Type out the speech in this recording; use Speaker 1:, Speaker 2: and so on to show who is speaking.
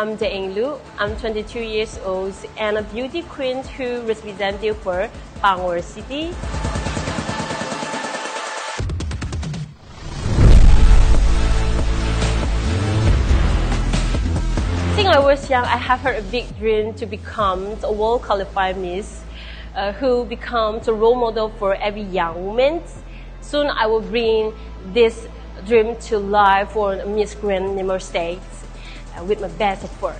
Speaker 1: I'm Daeng Lu. I'm 22 years old and a beauty queen who represented for Pangwar city. Since I was young, I have had a big dream to become a world qualified Miss who becomes a role model for every young woman. Soon I will bring this dream to life for Miss Grand United States with my best effort.